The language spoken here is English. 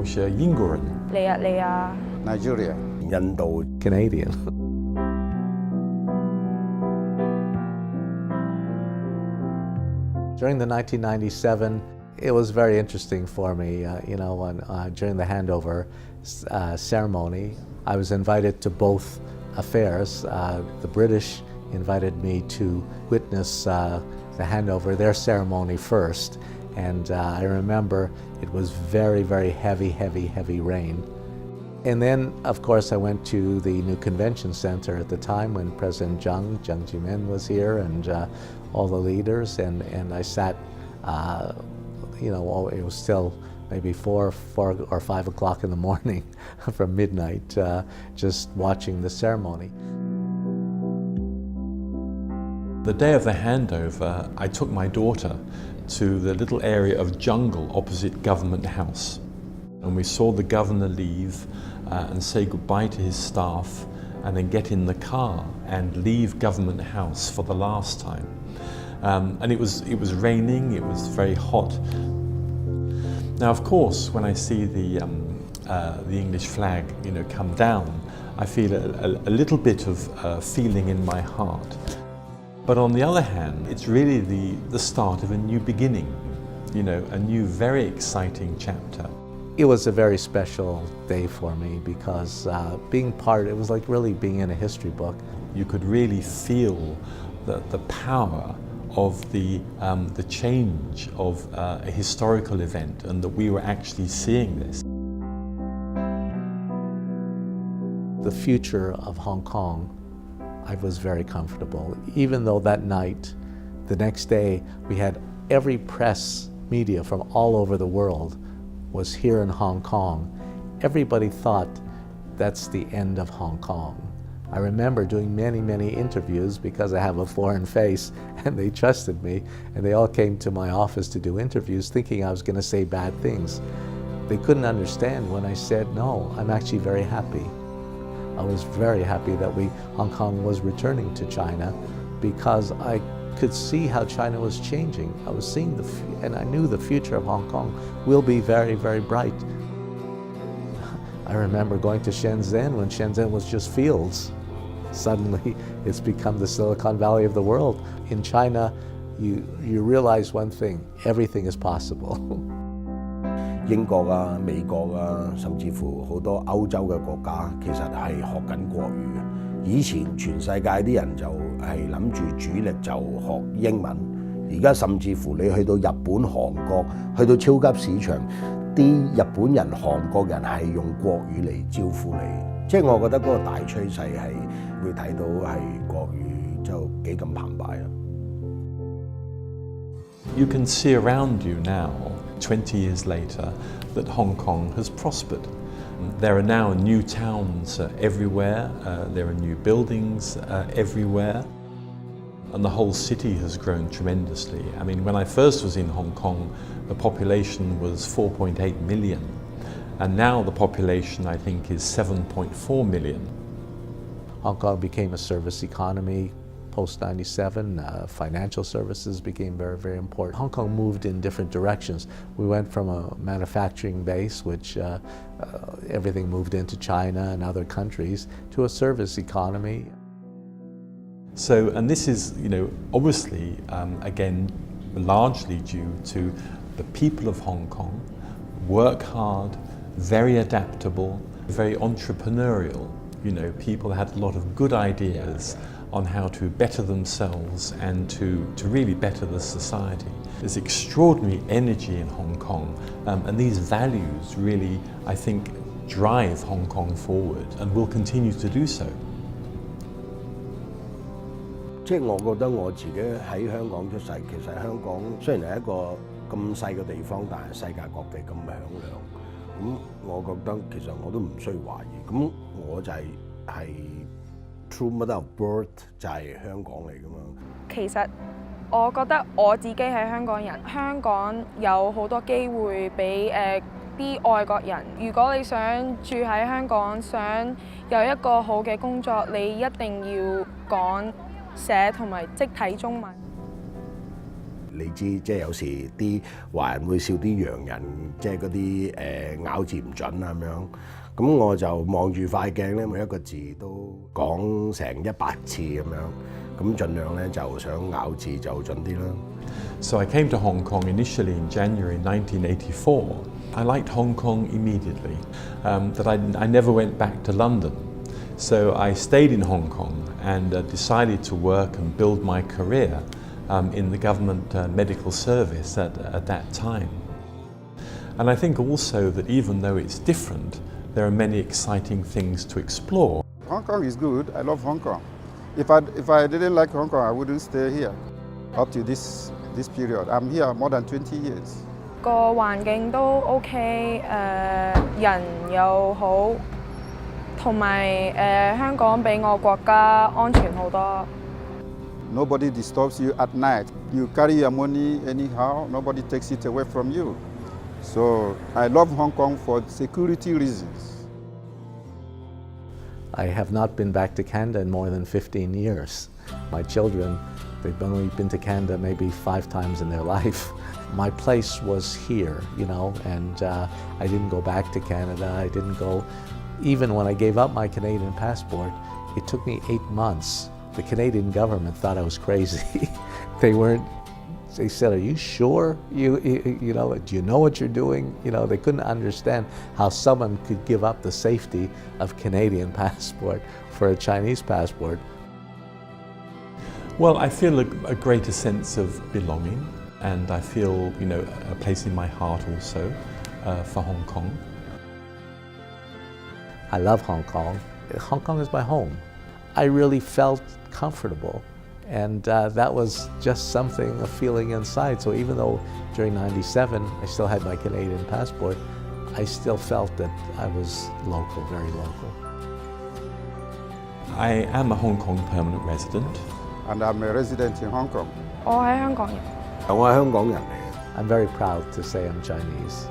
我是英國人。尼日利亞 Nigeria 印度 Canadian. During the 1997, it was very interesting for me, when during the handover ceremony, I was invited to both affairs. The British invited me to witness the handover, their ceremony first, and I remember it was very, very heavy rain. And then, of course, I went to the new convention center at the time when President Jiang Zemin was here, and all the leaders, and I sat, it was still maybe 4 or 5 o'clock in the morning from midnight, just watching the ceremony. The day of the handover, I took my daughter to the little area of jungle opposite Government House. And we saw the governor leave and say goodbye to his staff, and then get in the car and leave Government House for the last time. And it was raining, it was very hot. Now, of course, when I see the English flag, come down, I feel a little bit of feeling in my heart. But on the other hand, it's really the start of a new beginning, a new, very exciting chapter. It was a very special day for me because it was like really being in a history book. You could really feel the power of the change of a historical event, and that we were actually seeing this. The future of Hong Kong, I was very comfortable. Even though that night, the next day, we had every press media from all over the world was here in Hong Kong. Everybody thought that's the end of Hong Kong. I remember doing many interviews because I have a foreign face, and they trusted me, and they all came to my office to do interviews thinking I was going to say bad things. They couldn't understand when I said, no, I'm actually very happy. I was very happy that Hong Kong was returning to China, because I could see how China was changing. I was seeing and I knew the future of Hong Kong will be very, very bright. I remember going to Shenzhen when Shenzhen was just fields. Suddenly, it's become the Silicon Valley of the world. In China, you realize one thing: everything is possible. 英國啊、美國啊，甚至乎好多歐洲嘅國家，其實係學緊國語嘅。以前全世界啲人就係諗住主力就學英文，而家甚至乎你去到日本、韓國，去到超級市場，啲日本人、韓國人係用國語嚟招呼你。即係我覺得嗰個大趨勢係會睇到係國語就幾咁澎湃啊。You can see around you now, 20 years later, that Hong Kong has prospered. There are now new towns everywhere, there are new buildings everywhere, and the whole city has grown tremendously. I mean, when I first was in Hong Kong, the population was 4.8 million, and now the population, I think, is 7.4 million. Hong Kong became a service economy. Post-97, financial services became very, very important. Hong Kong moved in different directions. We went from a manufacturing base, which everything moved into China and other countries, to a service economy. So, and this is, obviously, again, largely due to the people of Hong Kong, work hard, very adaptable, very entrepreneurial. People had a lot of good ideas on how to better themselves and to really better the society. There's extraordinary energy in Hong Kong, and these values really, I think, drive Hong Kong forward and will continue to do so. 即係我覺得我自己喺香港出世，其實香港雖然係一個咁細嘅地方，但係世界各地咁響亮。咁我覺得其實我都唔需要懷疑。咁我就係 True mother of birth 就係香港嚟㗎嘛。其實我覺得我自己係香港人，香港有好多機會俾啲外國人。如果你想住喺香港，想有一個好嘅工作，你一定要講寫同埋即睇中文。你知，即係有時啲華人會笑啲洋人，即係嗰啲咬字唔準啊咁樣。咁我就望住塊鏡咧，每一個字都講成100次咁樣，咁盡量咧就想咬字就準啲啦。So I came to Hong Kong initially in January 1984. I liked Hong Kong immediately, that I never went back to London. So I stayed in Hong Kong and decided to work and build my career in the government medical service at that time. And I think also that even though it's different, there are many exciting things to explore. Hong Kong is good. I love Hong Kong. If I didn't like Hong Kong, I wouldn't stay here up to this period. I'm here more than 20 years. 個環境都 OK， 人又好，同埋香港比我國家安全好多。Nobody disturbs you at night. You carry your money anyhow. Nobody takes it away from you. So I love Hong Kong for security reasons. I have not been back to Canada in more than 15 years. My children, they've only been to Canada maybe 5 times in their life. My place was here, you know, and I didn't go back to Canada. I didn't go, even when I gave up my Canadian passport, it took me 8 months. The Canadian government thought I was crazy. They said, are you sure? You know, do you know what you're doing? You know, they couldn't understand how someone could give up the safety of Canadian passport for a Chinese passport. Well, I feel a greater sense of belonging, and I feel, you know, a place in my heart also for Hong Kong. I love Hong Kong. Hong Kong is my home. I really felt comfortable. And that was just something, a feeling inside. So even though during '97 I still had my Canadian passport, I still felt that I was local, very local. I am a Hong Kong permanent resident. And I'm a resident in Hong Kong. 我係香港人。我係香港人嚟嘅。I'm very proud to say I'm Chinese.